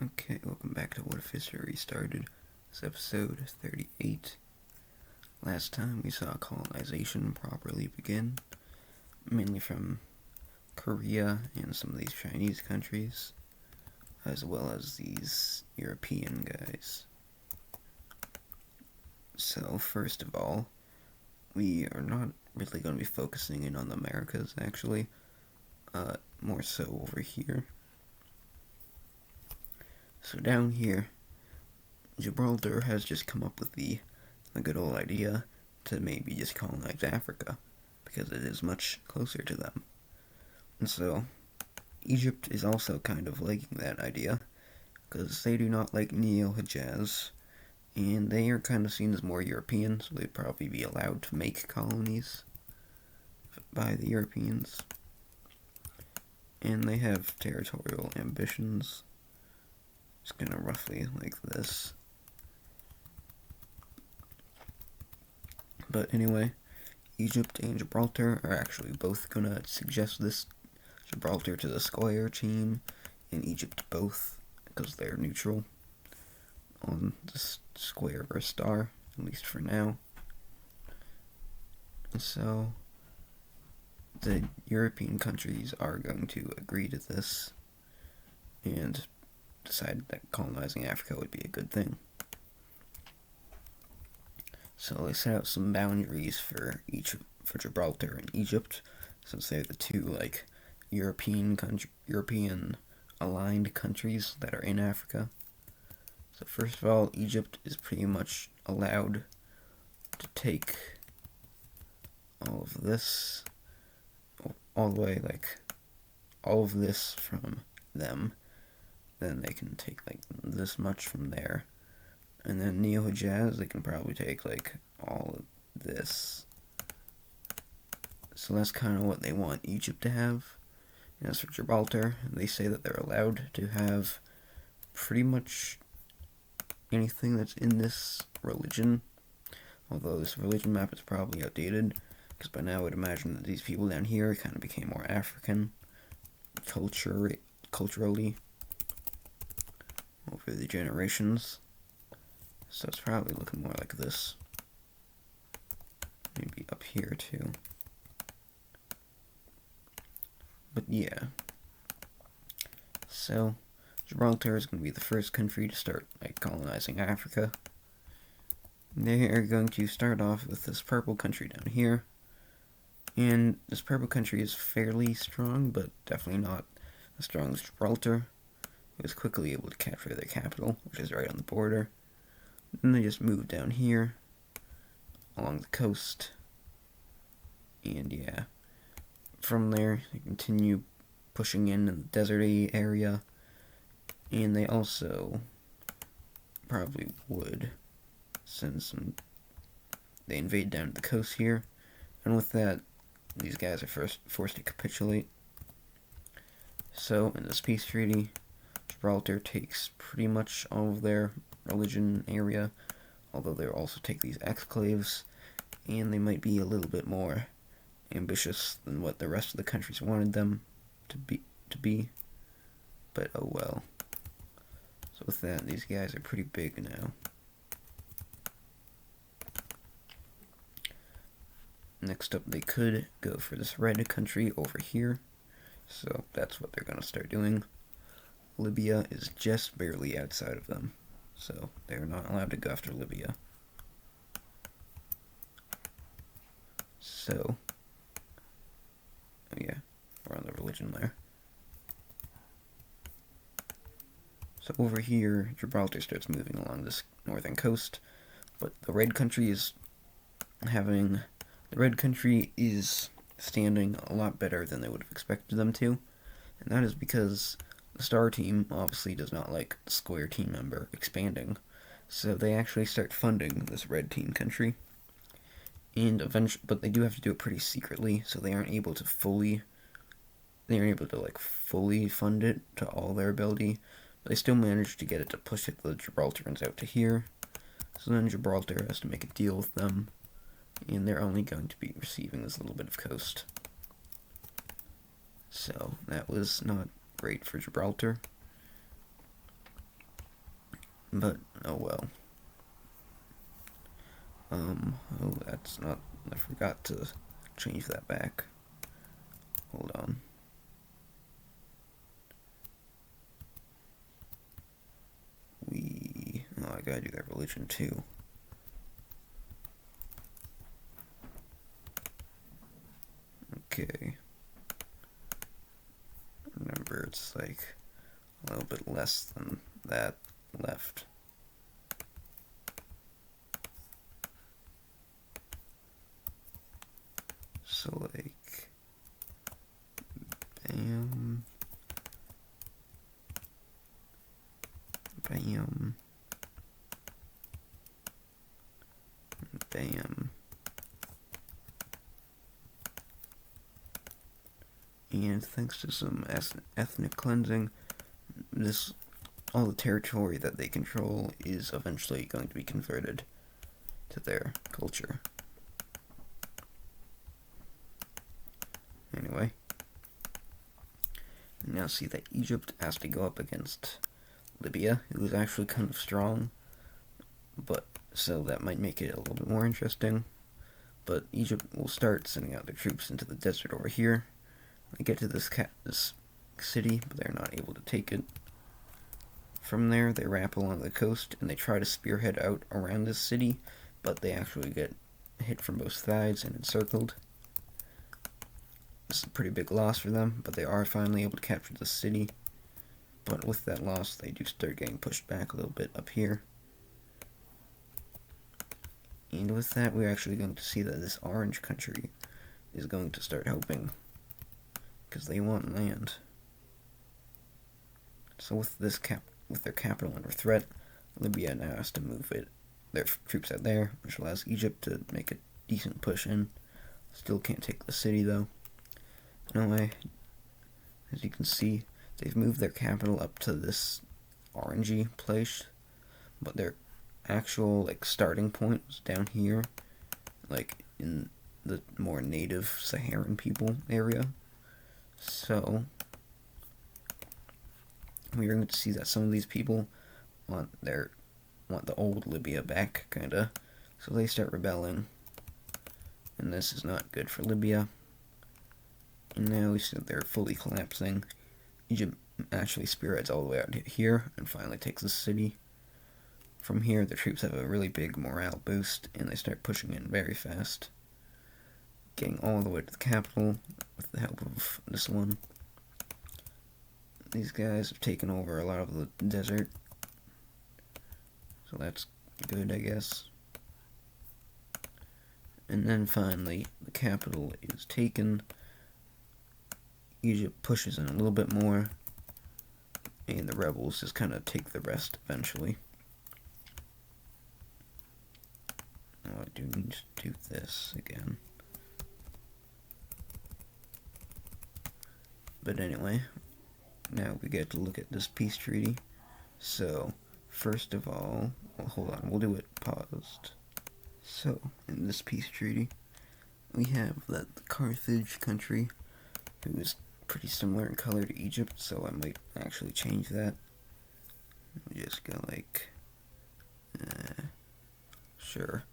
Okay, welcome back to What If History Started. It's episode 38. Last time we saw colonization properly begin, mainly from Korea and some of these Chinese countries, as well as these European guys. So, first of all, we are not really going to be focusing in on the Americas, actually. More so over here. So down here, Gibraltar has just come up with the good old idea to maybe just colonize Africa, because it is much closer to them. And so, Egypt is also kind of liking that idea, because they do not like Neo-Hijaz, and they are kind of seen as more European, so they'd probably be allowed to make colonies by the Europeans. And they have territorial ambitions. It's kind of roughly like this. But anyway, Egypt and Gibraltar are actually both going to suggest this Gibraltar to the square team, and Egypt both, because they're neutral on the square or star, at least for now. And so, the European countries are going to agree to this and decide that colonizing Africa would be a good thing. So they set out some boundaries for Gibraltar and Egypt, since they're the two European aligned countries that are in Africa. So first of all, Egypt is pretty much allowed to take all of this, all the way all of this from them. Then they can take this much from there. And then Neo-Hijaz, they can probably take all of this. So that's kind of what they want Egypt to have. And as for Gibraltar, they say that they're allowed to have pretty much anything that's in this religion. Although this religion map is probably outdated, because by now I would imagine that these people down here kind of became more African culturally over the generations. So it's probably looking more like this. Maybe up here too. But yeah. So Gibraltar is going to be the first country to start colonizing Africa. They are going to start off with this purple country down here. And this purple country is fairly strong, but definitely not as strong as Gibraltar. It was quickly able to capture their capital, which is right on the border. And they just moved down here, along the coast. And yeah, from there, they continue pushing in the deserty area. And they also probably would send they invade down to the coast here. And with that, these guys are forced to capitulate. So, in this peace treaty, Gibraltar takes pretty much all of their religion area, although they'll also take these exclaves, and they might be a little bit more ambitious than what the rest of the countries wanted them to be. But oh well. So with that, these guys are pretty big now. Next up, they could go for this red country over here, so that's what they're going to start doing. Libya is just barely outside of them, so they're not allowed to go after Libya. So, oh yeah, we're on the religion there. So over here, Gibraltar starts moving along this northern coast, but the red country is standing a lot better than they would have expected them to, and that is because the star team obviously does not like the square team member expanding, so they actually start funding this red team country. And but they do have to do it pretty secretly, so they aren't able to fully fund it to all their ability. But they still manage to get it to push the Gibraltarians out to here. So then Gibraltar has to make a deal with them, and they're only going to be receiving this little bit of coast. So that was not great for Gibraltar. But, oh well. Oh, that's not, I forgot to change that back. Hold on. Oh, I gotta do that religion too. Okay. Remember, it's like a little bit less than that left. So, like, bam, bam, bam. And thanks to some ethnic cleansing, all the territory that they control is eventually going to be converted to their culture. Anyway, now see that Egypt has to go up against Libya, who is actually kind of strong, but so that might make it a little bit more interesting. But Egypt will start sending out their troops into the desert over here. They get to this city, but they're not able to take it. From there, they wrap along the coast, and they try to spearhead out around this city, but they actually get hit from both sides and encircled. This is a pretty big loss for them, but they are finally able to capture the city. But with that loss, they do start getting pushed back a little bit up here. And with that, we're actually going to see that this orange country is going to start helping, because they want land. So with their capital under threat, Libya now has to move their troops out there, which allows Egypt to make a decent push in. Still can't take the city though. Anyway, as you can see, they've moved their capital up to this orangey place, but their actual starting point was down here, in the more native Saharan people area. So we're going to see that some of these people want the old Libya back, kinda. So they start rebelling, and this is not good for Libya. And now we see that they're fully collapsing. Egypt actually spearheads all the way out here and finally takes the city. From here, the troops have a really big morale boost, and they start pushing in very fast, getting all the way to the capital with the help of this one. These guys have taken over a lot of the desert, so that's good, I guess. And then finally, the capital is taken. Egypt pushes in a little bit more, and the rebels just kind of take the rest eventually. Oh, I do need to do this again. But anyway, now we get to look at this peace treaty. So, first of all, well, hold on, we'll do it paused. So, in this peace treaty, we have that the Carthage country, who is pretty similar in color to Egypt, so I might actually change that. We just go sure.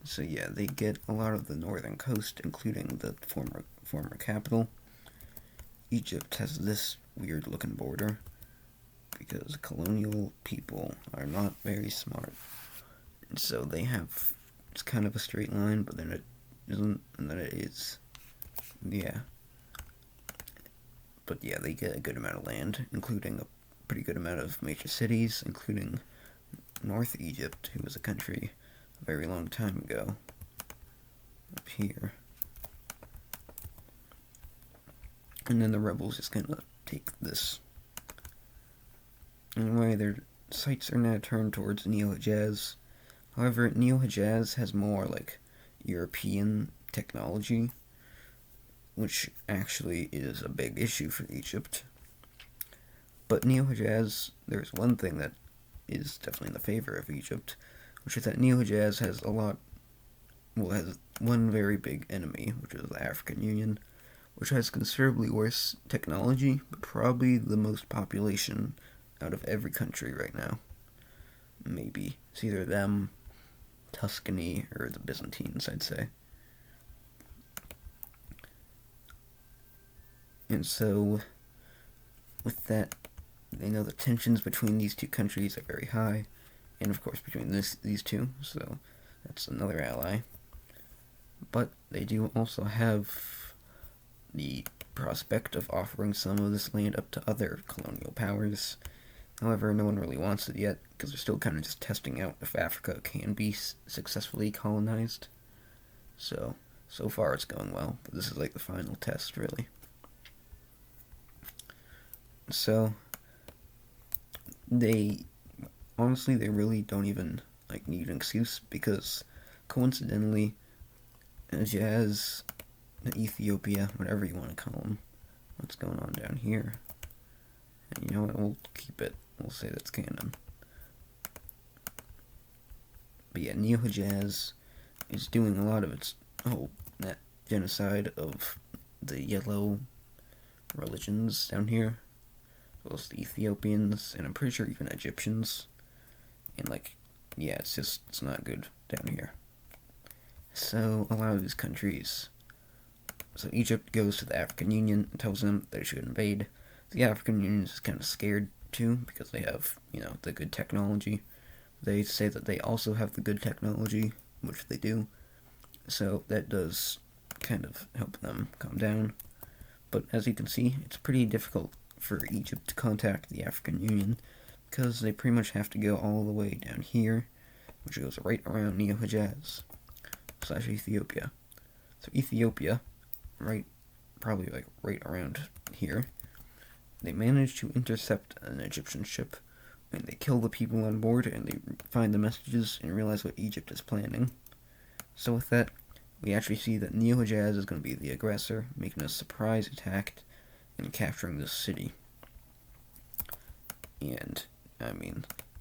So yeah, they get a lot of the northern coast, including the former capital. Egypt has this weird looking border, because colonial people are not very smart. And so they have, it's kind of a straight line, but then it isn't, and then it is. Yeah. But yeah, they get a good amount of land, including a pretty good amount of major cities, including North Egypt, who was a country a very long time ago. Up here. And then the rebels just gonna take this. Anyway, their sights are now turned towards Neo-Hejaz. However, Neo-Hejaz has more European technology, which actually is a big issue for Egypt. But Neo-Hejaz, there's one thing that is definitely in the favor of Egypt, which is that Neo-Hejaz has has one very big enemy, which is the African Union, which has considerably worse technology, but probably the most population out of every country right now. Maybe it's either them, Tuscany, or the Byzantines, I'd say. And so, with that, they know the tensions between these two countries are very high, and of course between these two, so that's another ally. But they do also have the prospect of offering some of this land up to other colonial powers. However, no one really wants it yet, because they're still kind of just testing out if Africa can be successfully colonized. So far it's going well, but this is like the final test, really. So, they really don't even need an excuse, because coincidentally, Jazz, Ethiopia, whatever you want to call them, what's going on down here? And you know what? We'll keep it. We'll say that's canon. But yeah, Neo-Hejaz is doing a lot of its that genocide of the yellow religions down here. Those the Ethiopians, and I'm pretty sure even Egyptians. And yeah, it's not good down here. So a lot of these countries. So Egypt goes to the African Union and tells them they should invade. The African Union is kind of scared too, because they have, the good technology. They say that they also have the good technology, which they do. So that does kind of help them calm down. But as you can see, it's pretty difficult for Egypt to contact the African Union, because they pretty much have to go all the way down here, which goes right around Neo-Hejaz / Ethiopia. So Ethiopia, probably right around here, they manage to intercept an Egyptian ship, and they kill the people on board, and they find the messages and realize what Egypt is planning. So with that, we actually see that Neo-Hejaz is going to be the aggressor, making a surprise attack and capturing this city. And,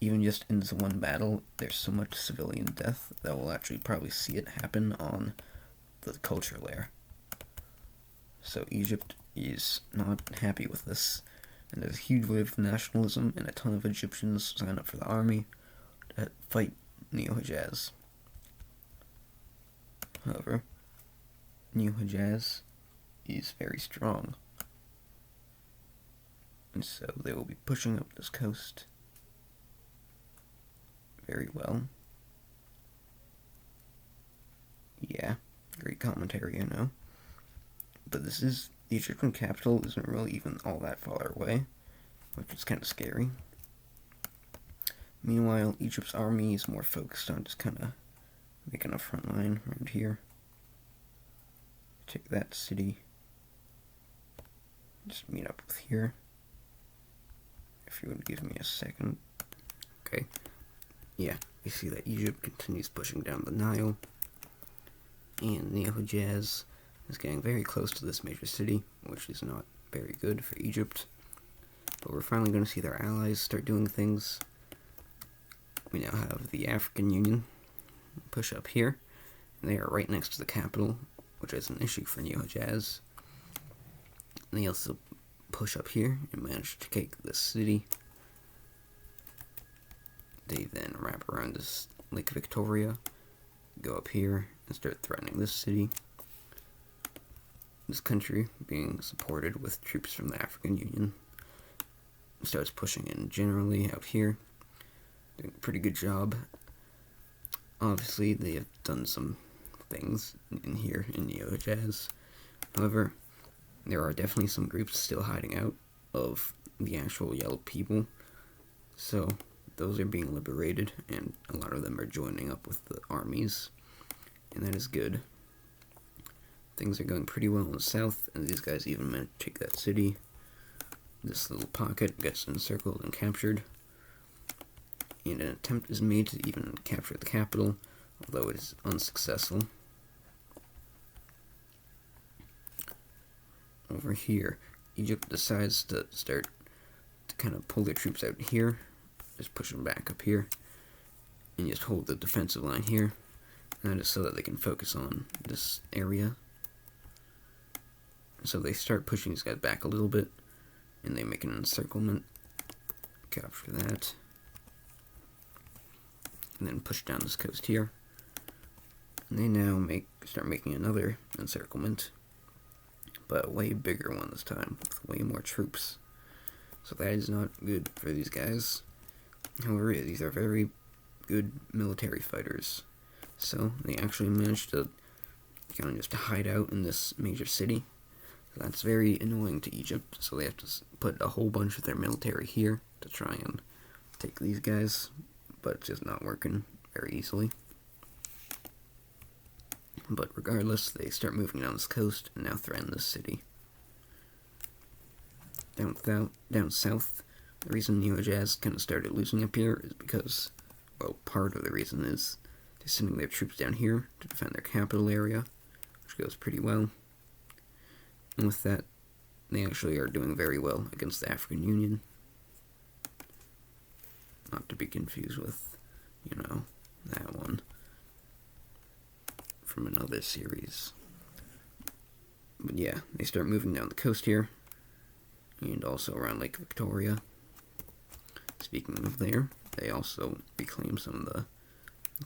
even just in this one battle, there's so much civilian death that we'll actually probably see it happen on the culture layer. So Egypt is not happy with this, and there's a huge wave of nationalism, and a ton of Egyptians sign up for the army to fight Neo-Hejaz. However, Neo-Hejaz is very strong, and so they will be pushing up this coast very well. Yeah, great commentary, I know. But the Egyptian capital isn't really even all that far away, which is kind of scary. Meanwhile, Egypt's army is more focused on just kind of making a front line around here. Take that city. Just meet up with here. If you would give me a second. Okay. Yeah, you see that Egypt continues pushing down the Nile. And Neo-Hejaz is getting very close to this major city, which is not very good for Egypt. But we're finally going to see their allies start doing things. We now have the African Union push up here, and they are right next to the capital, which is an issue for Neo-Hejaz. And they also push up here and manage to take this city. They then wrap around this Lake Victoria, go up here, and start threatening this city. This country, being supported with troops from the African Union, starts pushing in generally out here, doing a pretty good job. Obviously, they have done some things in here in Neo-Hejaz. However, there are definitely some groups still hiding out of the actual yellow people. So, those are being liberated, and a lot of them are joining up with the armies, and that is good. Things are going pretty well in the south, and these guys even managed to take that city. This little pocket gets encircled and captured, and an attempt is made to even capture the capital, although it is unsuccessful. Over here, Egypt decides to start to kind of pull their troops out here, just push them back up here, and just hold the defensive line here, and that is so that they can focus on this area. So they start pushing these guys back a little bit, and they make an encirclement, capture that, and then push down this coast here. And they now start making another encirclement, but a way bigger one this time, with way more troops. So that is not good for these guys. However, these are very good military fighters. So they actually managed to kind of just hide out in this major city. That's very annoying to Egypt, so they have to put a whole bunch of their military here to try and take these guys, but it's just not working very easily. But regardless, they start moving down this coast and now threaten this city. Down south, the reason Neo-Jazz kind of started losing up here is because, well, part of the reason is they're sending their troops down here to defend their capital area, which goes pretty well. And with that, they actually are doing very well against the African Union. Not to be confused with, that one from another series. But yeah, they start moving down the coast here, and also around Lake Victoria. Speaking of there, they also reclaim some of the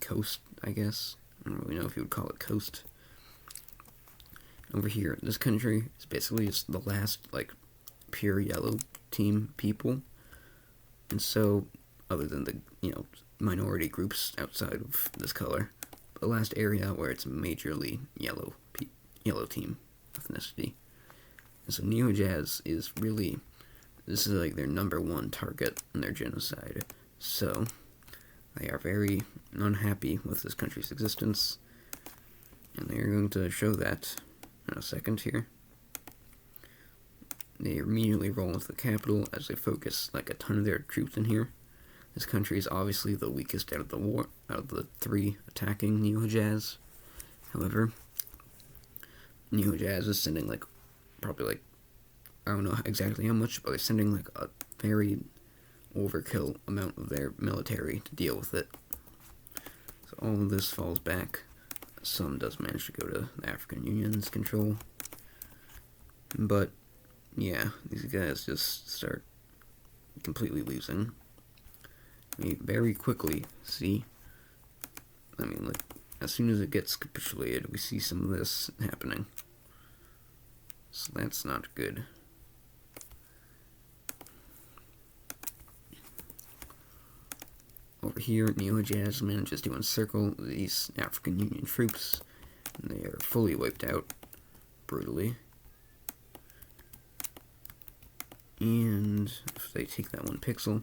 coast, I guess. I don't really know if you would call it coast. Over here, this country is basically just the last, pure yellow team people. And so, other than the, minority groups outside of this color, the last area where it's majorly yellow team ethnicity. And so Neo-Jazz is really, this is their #1 target in their genocide. So they are very unhappy with this country's existence, and they are going to show that in a second here. They immediately roll into the capital as they focus a ton of their troops in here. This country is obviously the weakest out of the 3 attacking Neo-Jazz. However, Neo-Jazz is sending probably I don't know exactly how much, but they're sending a very overkill amount of their military to deal with it. So all of this falls back. Some does manage to go to the African Union's control. But yeah, these guys just start completely losing. We very quickly see, as soon as it gets capitulated, we see some of this happening. So that's not good. Over here, Neo-Jazz manages to encircle these African Union troops, and they are fully wiped out, brutally. And if they take that 1 pixel,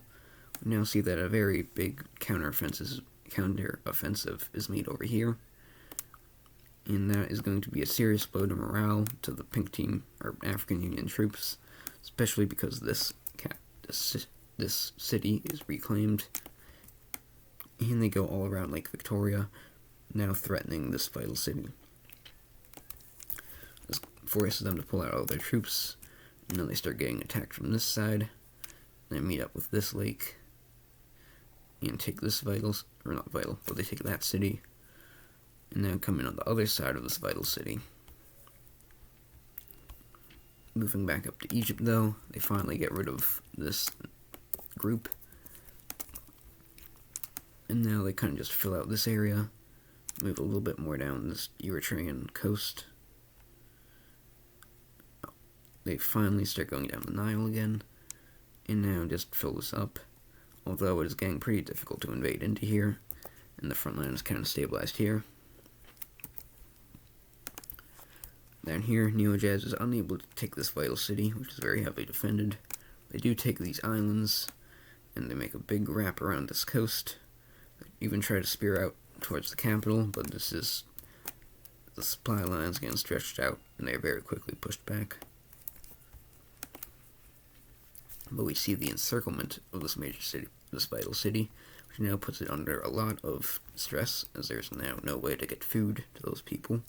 we now see that a very big counteroffensive is made over here, and that is going to be a serious blow to morale to the pink team, or African Union troops, especially because this city is reclaimed, and they go all around Lake Victoria, now threatening this vital city. This forces them to pull out all their troops, and then they start getting attacked from this side. They meet up with this lake, and take this they take that city, and then come in on the other side of this vital city. Moving back up to Egypt, though, they finally get rid of this group, and now they kind of just fill out this area, move a little bit more down this Eritrean coast. They finally start going down the Nile again, and now just fill this up, although it is getting pretty difficult to invade into here, and the front line is kind of stabilized here. Down here, Neo-Jazz is unable to take this vital city, which is very heavily defended. They do take these islands, and they make a big wrap around this coast. They even try to spear out towards the capital, but the supply lines getting stretched out, and they are very quickly pushed back. But we see the encirclement of this major city, this vital city, which now puts it under a lot of stress, as there's now no way to get food to those people.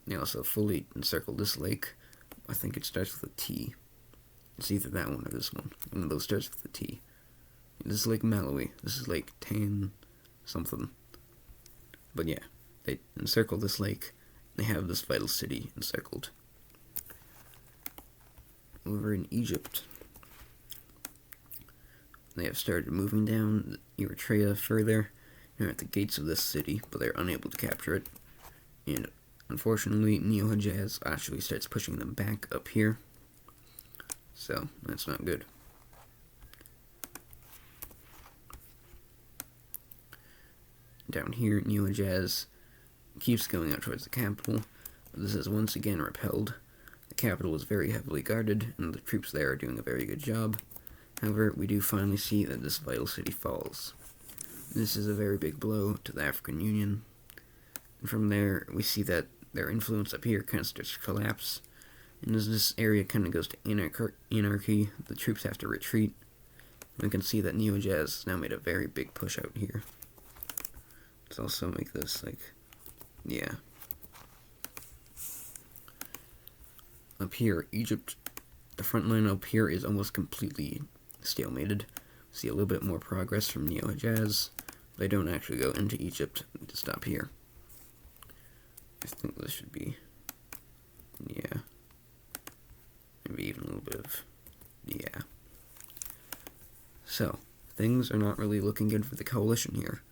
They also fully encircle this lake. I think it starts with a T. It's either that one or this one. One of those starts with a T. This is Lake Malawi. This is Lake Tan something. But yeah, they encircle this lake. They have this vital city encircled. Over in Egypt, they have started moving down Eritrea further. They're at the gates of this city, but they're unable to capture it. And unfortunately, Neo-Hejaz actually starts pushing them back up here. So, that's not good. Down here, Neo-Hejaz keeps going out towards the capital. This is once again repelled. The capital is very heavily guarded, and the troops there are doing a very good job. However, we do finally see that this vital city falls. This is a very big blow to the African Union. And from there, we see that their influence up here kind of starts to collapse. And as this area kind of goes to anarchy, the troops have to retreat. And we can see that Neo-Hejaz has now made a very big push out here. Let's also make this, like, yeah. Up here, Egypt, the front line up here is almost completely stalemated. See a little bit more progress from Neo-Hejaz. They don't actually go into Egypt to stop here. I think this should be, yeah, maybe even a little bit of, yeah. So, things are not really looking good for the coalition here.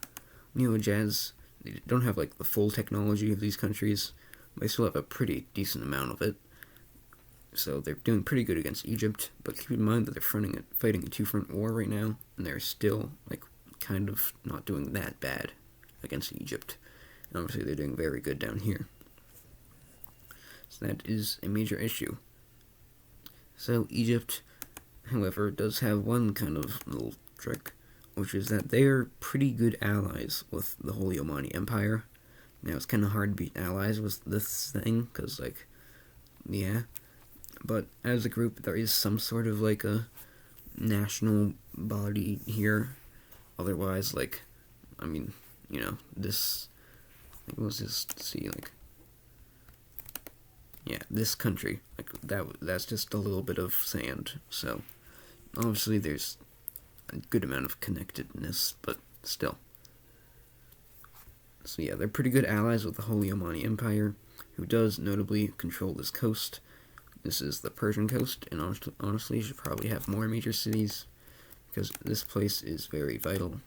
Neo-Hejaz, they don't have like the full technology of these countries, but they still have a pretty decent amount of it. So they're doing pretty good against Egypt, but keep in mind that they're fighting a two-front war right now, and they're still, like, kind of not doing that bad against Egypt. And obviously they're doing very good down here. So that is a major issue. So Egypt, however, does have one kind of little trick, which is that they're pretty good allies with the Holy Omani Empire. Now, it's kind of hard to be allies with this thing, because, like, yeah. But as a group, there is some sort of, like, a national body here. Otherwise, like, I mean, you know, this, like, let's just see, like, yeah, this country, like, that's just a little bit of sand. So, obviously, there's a good amount of connectedness, but still. So, yeah, they're pretty good allies with the Holy Omani Empire, who does notably control this coast. This is the Persian coast, and honestly, you should probably have more major cities, because this place is very vital.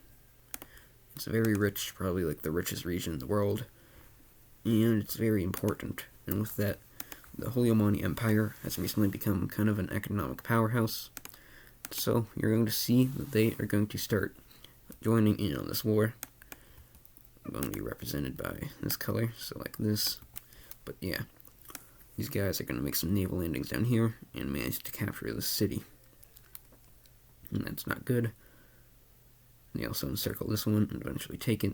It's very rich, probably like the richest region in the world, and it's very important. And with that, the Holy Omani Empire has recently become kind of an economic powerhouse, so you're going to see that they are going to start joining in on this war. I'm going to be represented by this color, so like this, but yeah. These guys are going to make some naval landings down here and manage to capture the city. And that's not good. They also encircle this one and eventually take it.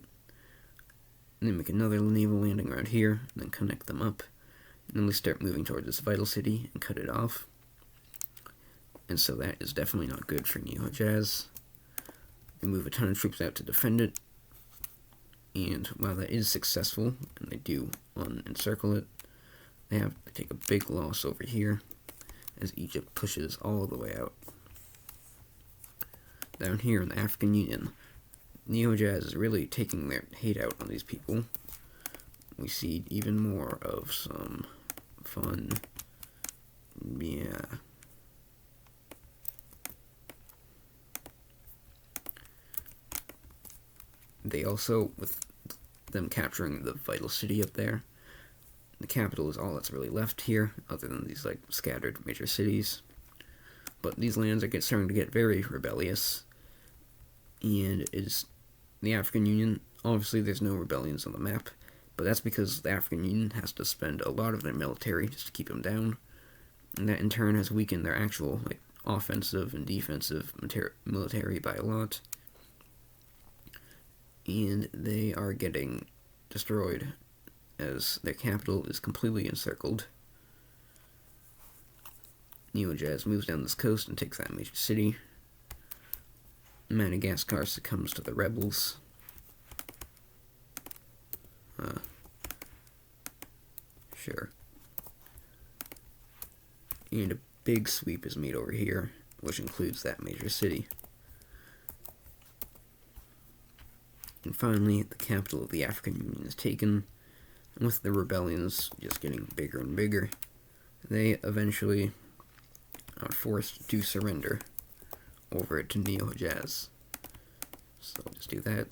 And then make another naval landing around here, and then connect them up. And then they start moving towards this vital city and cut it off. And so that is definitely not good for Neo-Hejaz. They move a ton of troops out to defend it. And while that is successful, and they do encircle it, they take a big loss over here as Egypt pushes all the way out. Down here in the African Union, Neo-Hejaz is really taking their hate out on these people. We see even more of some fun, yeah. They also, with them capturing the vital city up there, the capital is all that's really left here, other than these, like, scattered major cities. But these lands are starting to get very rebellious. And is the African Union, obviously there's no rebellions on the map, but that's because the African Union has to spend a lot of their military just to keep them down. And that in turn has weakened their actual, like, offensive and defensive military by a lot. And they are getting destroyed as their capital is completely encircled. Neo-Hejaz moves down this coast and takes that major city. Madagascar succumbs to the rebels. Sure. And a big sweep is made over here, which includes that major city. And finally, the capital of the African Union is taken, and with the rebellions just getting bigger and bigger, they eventually are forced to surrender, over to Neo-Hijaz. So I'll just do that.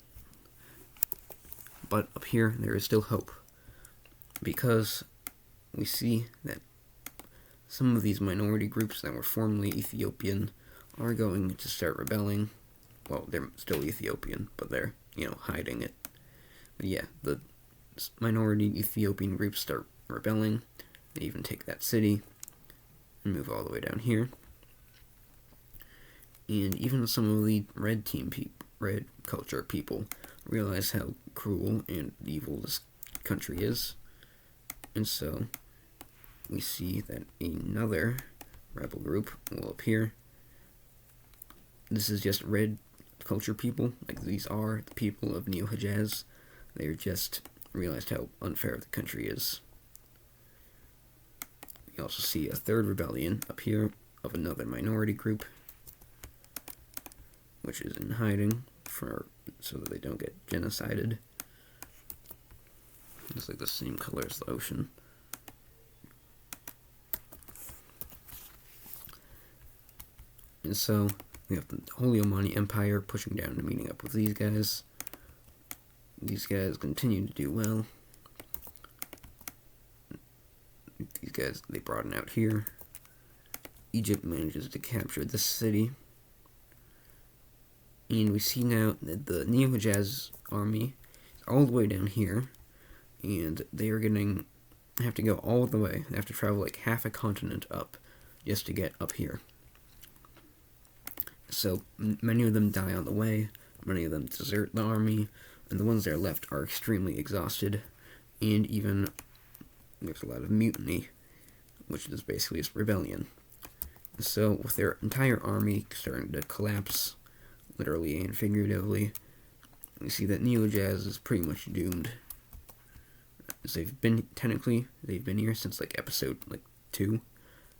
But up here, there is still hope, because we see that some of these minority groups that were formerly Ethiopian are going to start rebelling. Well, they're still Ethiopian, but they're, hiding it. But yeah, the minority Ethiopian groups start rebelling. They even take that city and move all the way down here. And even some of the red culture people realize how cruel and evil this country is. And so we see that another rebel group will appear. This is just red culture people, like these are the people of Neo-Hijaz. They're just realized how unfair the country is. We also see a third rebellion up here of another minority group, which is in hiding so that they don't get genocided. It's like the same color as the ocean. And so we have the Holy Omani Empire pushing down and meeting up with these guys. These guys continue to do well. These guys, they broaden out here. Egypt manages to capture this city. And we see now that the Neo-Hijaz army is all the way down here. And they are have to go all the way. They have to travel like half a continent up just to get up here. So many of them die on the way. Many of them desert the army. And the ones that are left are extremely exhausted. And even there's a lot of mutiny, which is basically just rebellion. So with their entire army starting to collapse, literally and figuratively, we see that Neo-Hijaz is pretty much doomed. As they've been here since episode 2,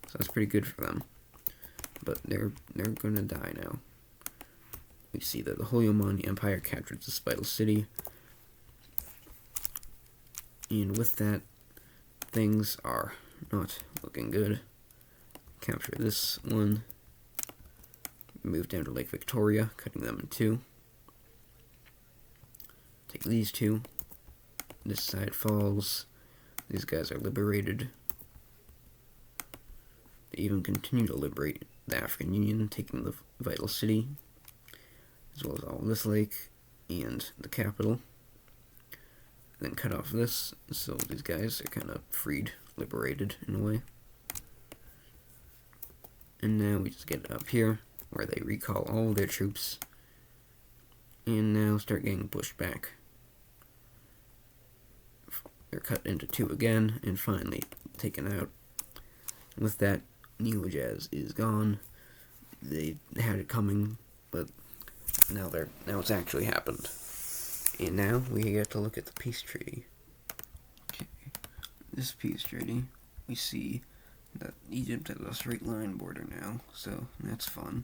so that's pretty good for them. But they're gonna die now. We see that the Holy Omani Empire captures this vital city, and with that, things are not looking good. Capture this one. Move down to Lake Victoria, cutting them in two. Take these two. This side falls. These guys are liberated. They even continue to liberate the African Union, taking the vital city, as well as all this lake and the capital. Then cut off this, so these guys are kind of freed, liberated in a way. And now we just get up here, where they recall all their troops, and now start getting pushed back. They're cut into two again, and finally taken out. With that, Neo-Hijaz is gone. They had it coming, but now it's actually happened. And now we get to look at the peace treaty. Okay, this peace treaty, we see that Egypt has a straight line border now, so that's fun.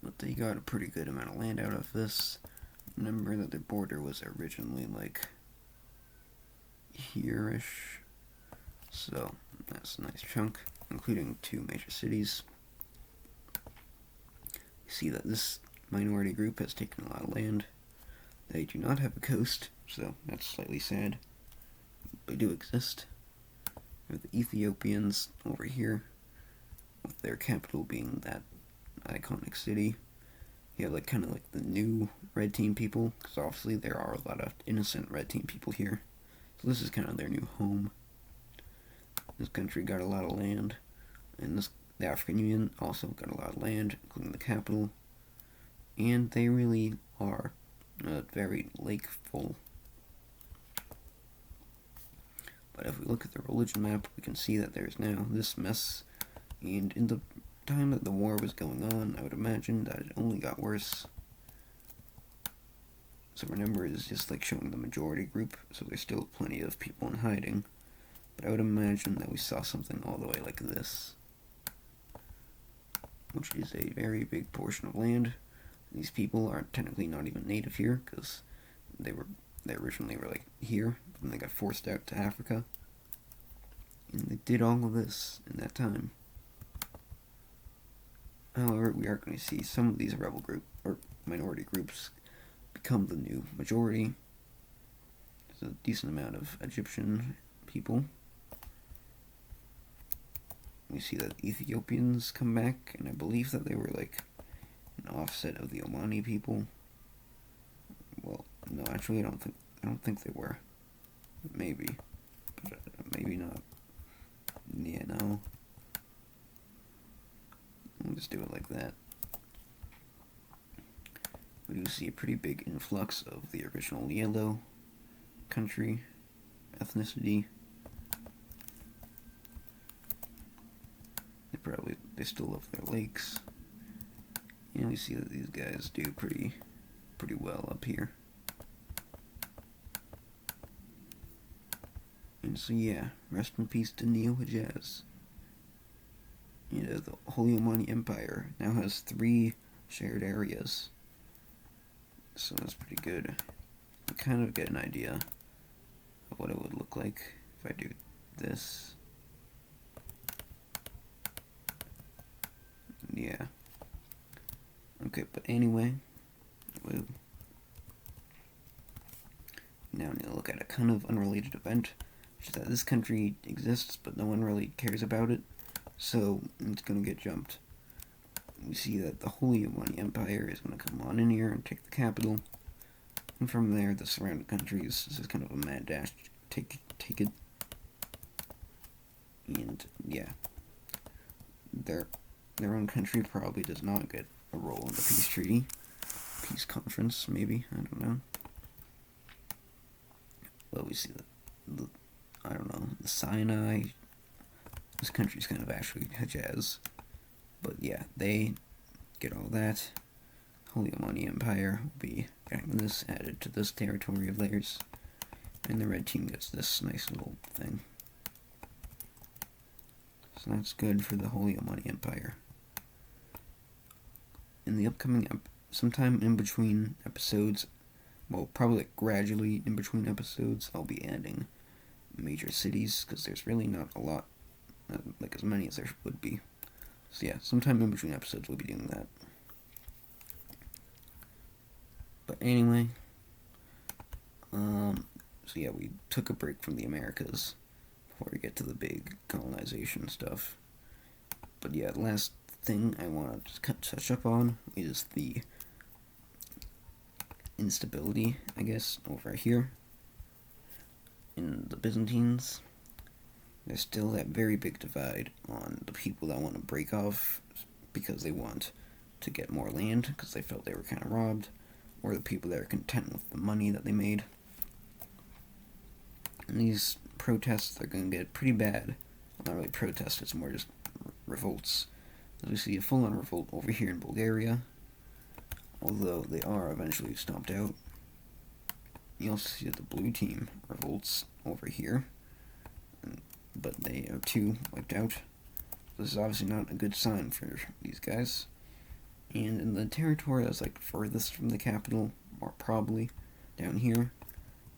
But they got a pretty good amount of land out of this. Remember that their border was originally here-ish, so that's a nice chunk, including 2 major cities. You see that this minority group has taken a lot of land. They do not have a coast, so that's slightly sad. They do exist. We have the Ethiopians over here, with their capital being that iconic city. You have kind of the new red team people, because obviously there are a lot of innocent red team people here. So this is kind of their new home. This country got a lot of land, and the African Union also got a lot of land, including the capital. And they really are very lakeful. But if we look at the religion map, we can see that there's now this mess. And in the time that the war was going on, I would imagine that it only got worse. So remember, it's just showing the majority group, so there's still plenty of people in hiding. But I would imagine that we saw something all the way like this, which is a very big portion of land. These people are technically not even native here, because they originally were here, but then they got forced out to Africa. And they did all of this in that time. However, we are going to see some of these rebel group or minority groups become the new majority. There's a decent amount of Egyptian people. We see that Ethiopians come back, and I believe that they were like an offset of the Omani people. Well, no, actually, I don't think they were. Maybe, but maybe not. Yeah, no. We'll just do it like that. We do see a pretty big influx of the original yellow country ethnicity. They still love their lakes. And we see that these guys do pretty well up here. And so yeah, rest in peace to Neo-Hijaz. The Holy Omani Empire now has 3 shared areas. So that's pretty good. You kind of get an idea of what it would look like if I do this. Yeah. Okay, but anyway, now we need to look at a kind of unrelated event, which is that this country exists, but no one really cares about it, so it's going to get jumped. We see that the Holy Omani Empire is going to come on in here and take the capital, and from there, the surrounding countries, this is kind of a mad dash, take it, and yeah, their own country probably does not get a role in the peace treaty, peace conference, maybe, I don't know. Well, we see the Sinai. This country's kind of actually Hejaz, but yeah, they get all that. Holy Omani Empire will be getting this added to this territory of theirs, and the red team gets this nice little thing. So that's good for the Holy Omani Empire. In the upcoming sometime in between episodes, well, probably like gradually in between episodes, I'll be adding major cities, because there's really not a lot, like as many as there would be. So yeah, sometime in between episodes we'll be doing that. But anyway, so yeah, we took a break from the Americas before we get to the big colonization stuff. But yeah, the last thing I want to touch up on is the instability, I guess, over here in the Byzantines. There's still that very big divide on the people that want to break off because they want to get more land because they felt they were kind of robbed, or the people that are content with the money that they made. And these protests are going to get pretty bad. Well, not really protests, it's more just revolts. As we see a full-on revolt over here in Bulgaria, although they are eventually stomped out. You also see that the blue team revolts over here, but they are too wiped out. This is obviously not a good sign for these guys. And in the territory that's like furthest from the capital, or probably down here,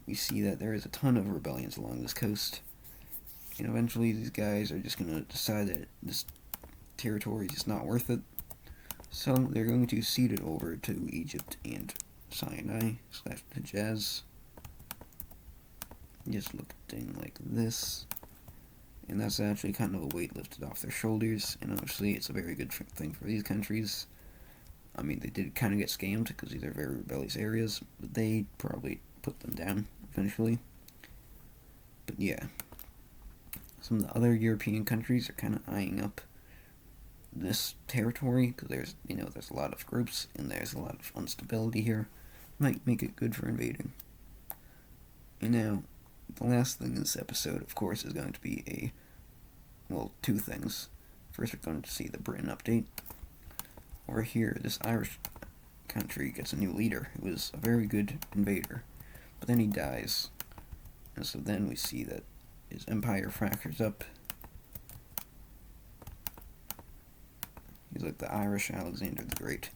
we see that there is a ton of rebellions along this coast. And eventually these guys are just going to decide that this territory is just not worth it. So they're going to cede it over to Egypt and Sinai/Hejaz. Just looking like this. And that's actually kind of a weight lifted off their shoulders. And obviously it's a very good thing for these countries. I mean, they did kind of get scammed because these are very rebellious areas, but they probably put them down eventually. But yeah, some of the other European countries are kind of eyeing up this territory because there's a lot of groups and there's a lot of instability here. Might make it good for invading. And now, the last thing in this episode, of course, is going to be two things. First, we're going to see the Britain update. Over here, this Irish country gets a new leader who is a very good invader, but then he dies. And so then we see that his empire fractures up. He's like the Irish Alexander the Great.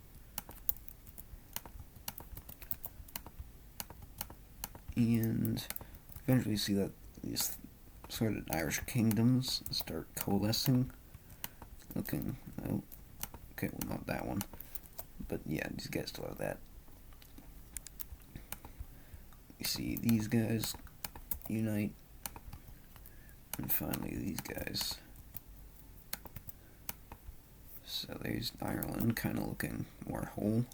And eventually see that these sort of Irish kingdoms start coalescing, looking Okay, well, not that one. But yeah, these guys still have that. You see these guys unite. And finally these guys. So there's Ireland kind of looking more whole.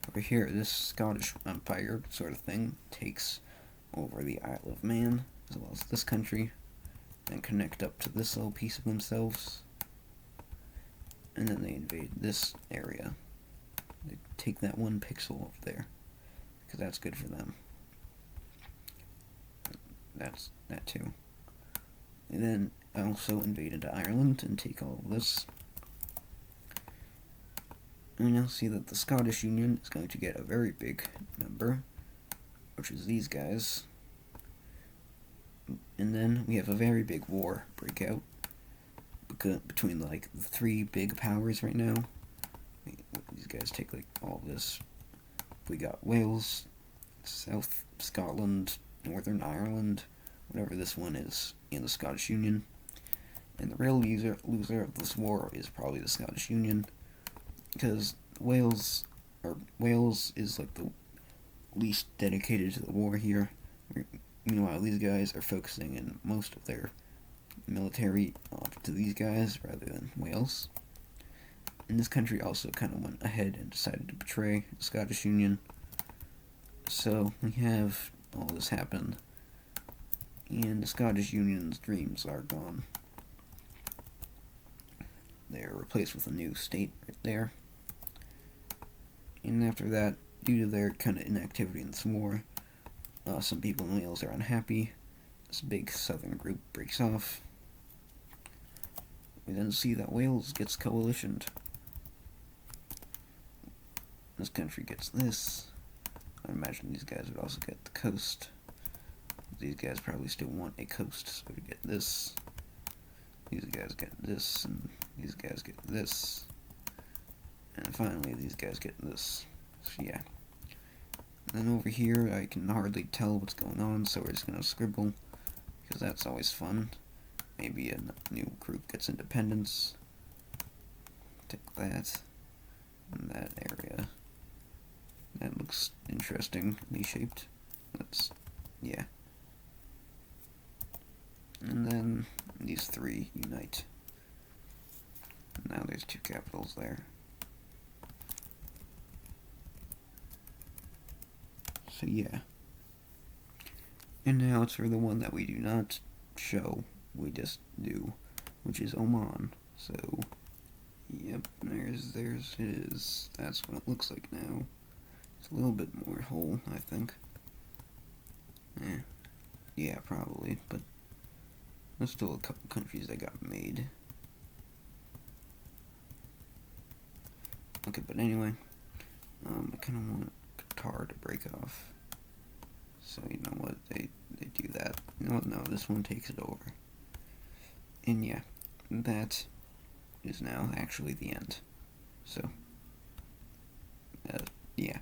Over here, this Scottish Empire sort of thing takes over the Isle of Man, as well as this country, and connect up to this little piece of themselves. And then they invade this area. They take that one pixel over there, because that's good for them. That's that too. And then also invade into Ireland and take all of this. And you'll see that the Scottish Union is going to get a very big member, which is these guys. And then we have a very big war break out between like the three big powers right now. These guys take like all this. We got Wales, South Scotland, Northern Ireland, whatever this one is, in the Scottish Union. And the real loser of this war is probably the Scottish Union, because Wales is like the least dedicated to the war here. Meanwhile, these guys are focusing in most of their military to these guys rather than Wales. And this country also kind of went ahead and decided to betray the Scottish Union. So we have all this happen, and the Scottish Union's dreams are gone. They are replaced with a new state right there. And after that, due to their kind of inactivity in this war, some people in Wales are unhappy. This big southern group breaks off. We then see that Wales gets coalitioned. This country gets this. I imagine these guys would also get the coast. These guys probably still want a coast, so we get this. These guys get this, and these guys get this. And finally, these guys get this. So yeah. And then over here, I can hardly tell what's going on, so we're just going to scribble, because that's always fun. Maybe a new group gets independence. Take that. And that area. That looks interestingly shaped. That's, yeah. And then these three unite. Now there's two capitals there. So yeah. And now it's for the one that we do not show, we just do, which is Oman. So, yep, there's it is. That's what it looks like now. It's a little bit more whole, I think. Yeah, probably, but there's still a couple countries that got made. Okay, but anyway, I kind of want Qatar to break off. So you know what, they do that. You know what, no, this one takes it over. And yeah, that is now actually the end. So, yeah.